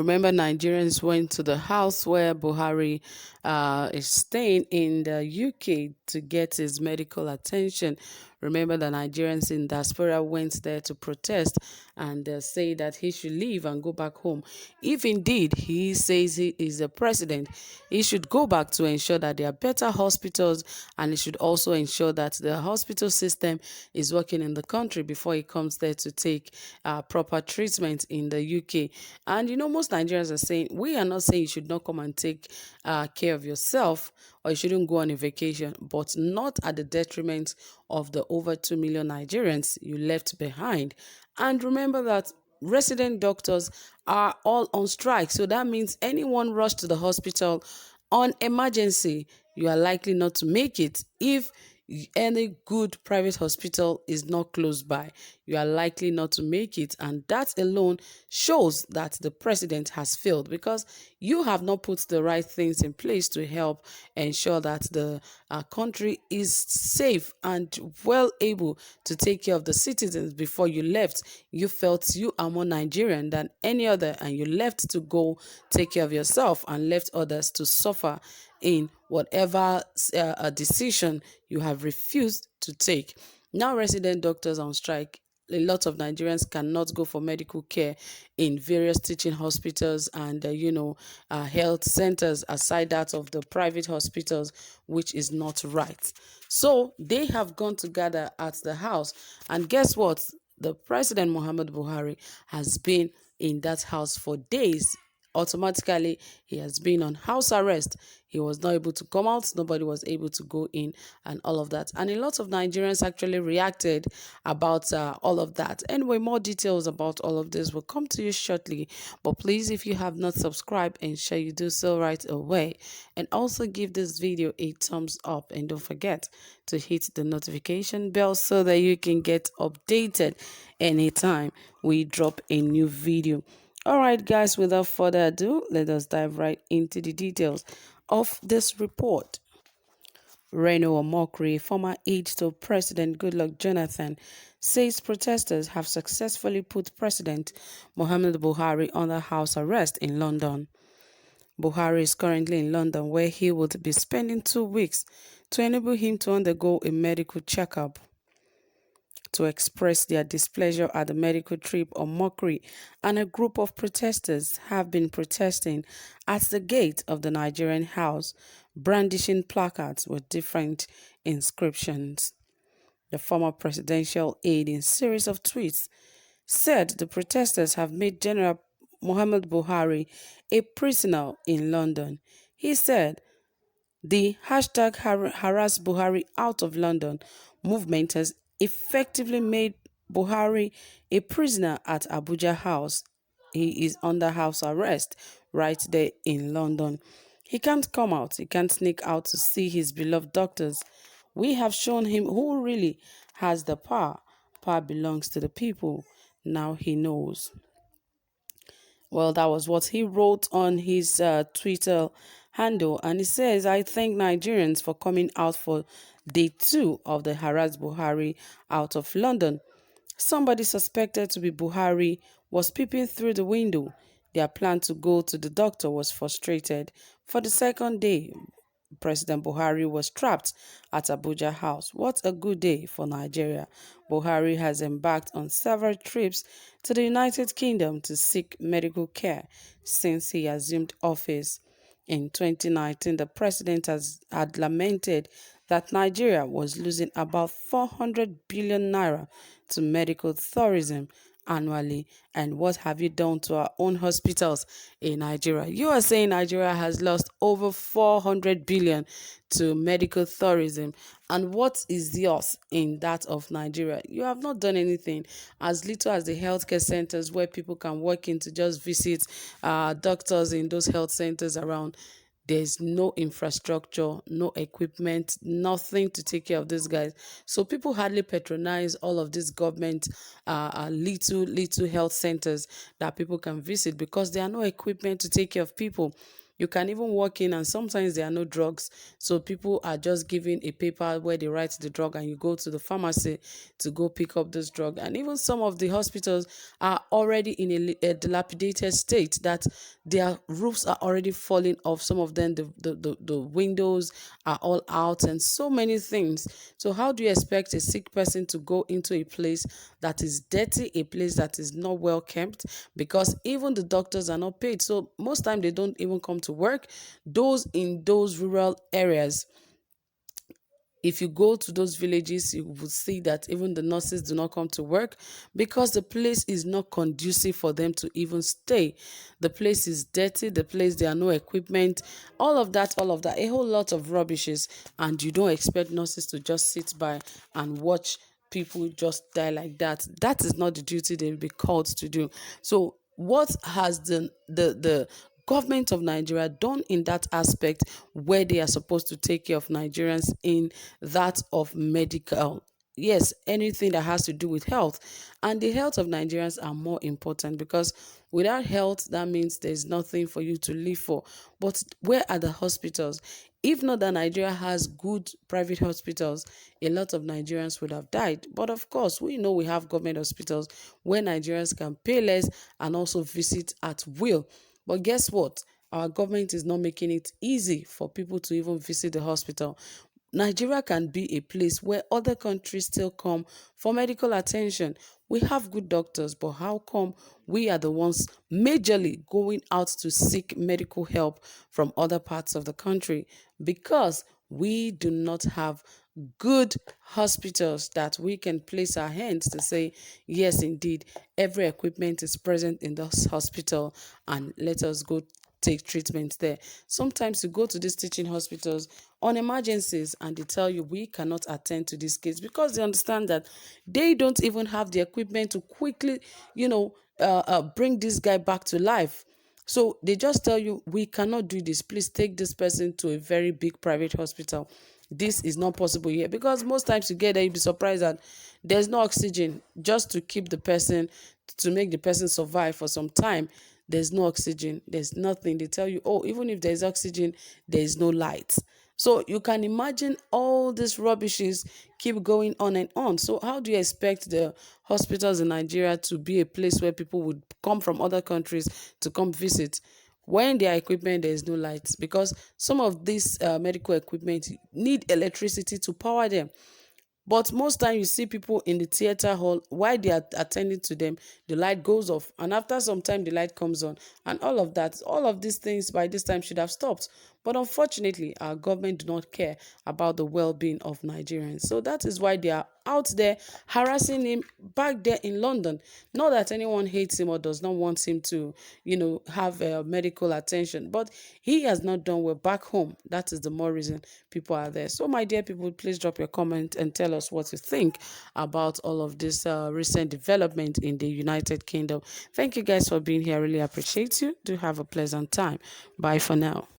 Remember, Nigerians went to the house where Buhari is staying in the UK to get his medical attention. Remember, the Nigerians in diaspora went there to protest and say that he should leave and go back home. If indeed he says he is the president, he should go back to ensure that there are better hospitals, and he should also ensure that the hospital system is working in the country before he comes there to take proper treatment in the UK. And most Nigerians are saying, we are not saying you should not come and take care of yourself, or you shouldn't go on a vacation, but not at the detriment of the over 2 million Nigerians you left behind. And remember that resident doctors are all on strike. So that means anyone rushed to the hospital on emergency, you are likely not to make it. If any good private hospital is not close by, you are likely not to make it. And that alone shows that the president has failed, because you have not put the right things in place to help ensure that the country is safe and well able to take care of the citizens. Before you left, you felt you are more Nigerian than any other, and you left to go take care of yourself and left others to suffer in whatever decision you have refused to take. Now, resident doctors on strike. A lot of Nigerians cannot go for medical care in various teaching hospitals and health centers, aside that of the private hospitals, which is not right. So they have gone together at the house, and guess what? The president, Muhammad Buhari, has been in that house for days. Automatically, he has been on house arrest. He was not able to come out. Nobody was able to go in, and all of that. And a lot of Nigerians actually reacted about all of that. Anyway, more details about all of this will come to you shortly. But please, if you have not subscribed, ensure you do so right away. And also give this video a thumbs up. And don't forget to hit the notification bell so that you can get updated anytime we drop a new video. All right, guys, without further ado, let us dive right into the details of this report. Reno Omokri, former aide to President Goodluck Jonathan, says protesters have successfully put President Muhammadu Buhari under house arrest in London. Buhari is currently in London, where he would be spending 2 weeks to enable him to undergo a medical checkup. To express their displeasure at the medical trip, Omokri and a group of protesters have been protesting at the gate of the Nigerian house, brandishing placards with different inscriptions. The former presidential aide, in a series of tweets, said the protesters have made General Muhammad Buhari a prisoner in London. He said the hashtag harass Buhari out of London movement has effectively made Buhari a prisoner at Abuja House. He is under house arrest right there in London. He can't come out. He can't sneak out to see his beloved doctors. We have shown him who really has the power. Power belongs to the people. Now he knows. Well, that was what he wrote on his Twitter handle. And he says, I thank Nigerians for coming out for day 2 of the harass Buhari out of London. Somebody suspected to be Buhari was peeping through the window. Their plan to go to the doctor was frustrated. For the second day, President Buhari was trapped at Abuja House. What a good day for Nigeria. Buhari has embarked on several trips to the United Kingdom to seek medical care since he assumed office. In 2019, the president had lamented that Nigeria was losing about 400 billion naira to medical tourism annually. And what have you done to our own hospitals in Nigeria? You are saying Nigeria has lost over 400 billion to medical tourism. And what is yours in that of Nigeria? You have not done anything. As little as the healthcare centers where people can walk in to just visit doctors in those health centers around, there's no infrastructure, no equipment, nothing to take care of these guys. So people hardly patronize all of these government little health centers that people can visit, because there are no equipment to take care of people. You can even walk in and sometimes there are no drugs. So people are just given a paper where they write the drug and you go to the pharmacy to go pick up this drug. And even some of the hospitals are already in a dilapidated state that their roofs are already falling off. Some of them, the windows are all out and so many things. So how do you expect a sick person to go into a place that is dirty, a place that is not well kept? Because even the doctors are not paid. So most time they don't even come to work. Those in those rural areas, if you go to those villages, you will see that even the nurses do not come to work because the place is not conducive for them to even stay. The place is dirty, the place, there are no equipment, all of that, a whole lot of rubbishes, and you don't expect nurses to just sit by and watch people just die like that. That is not the duty they'll be called to do. So what has the government of Nigeria done in that aspect where they are supposed to take care of Nigerians in that of medical? Yes, anything that has to do with health. And the health of Nigerians are more important because without health, that means there's nothing for you to live for. But where are the hospitals? If not that Nigeria has good private hospitals, a lot of Nigerians would have died. But of course, we know we have government hospitals where Nigerians can pay less and also visit at will. But guess what? Our government is not making it easy for people to even visit the hospital. Nigeria can be a place where other countries still come for medical attention. We have good doctors, but how come we are the ones majorly going out to seek medical help from other parts of the country? Because we do not have good hospitals that we can place our hands to say, yes, indeed, every equipment is present in this hospital and let us go take treatment there. Sometimes you go to these teaching hospitals on emergencies and they tell you we cannot attend to this case because they understand that they don't even have the equipment to quickly, bring this guy back to life. So they just tell you, we cannot do this. Please take this person to a very big private hospital. This is not possible here because most times you get there, you'll be surprised that there's no oxygen just to keep the person, to make the person survive for some time. There's no oxygen. There's nothing. They tell you, oh, even if there's oxygen, there's no light. So you can imagine all these rubbishes keep going on and on. So how do you expect the hospitals in Nigeria to be a place where people would come from other countries to come visit when their equipment there is no lights? Because some of these medical equipment need electricity to power them. But most time you see people in the theater hall, while they are attending to them, the light goes off. And after some time, the light comes on. And all of that, all of these things by this time should have stopped. But unfortunately, our government do not care about the well-being of Nigerians. So that is why they are out there harassing him back there in London. Not that anyone hates him or does not want him to, have medical attention, but he has not done well back home. That is the more reason people are there. So, my dear people, please drop your comment and tell us what you think about all of this recent development in the United Kingdom. Thank you guys for being here. I really appreciate you. Do have a pleasant time. Bye for now.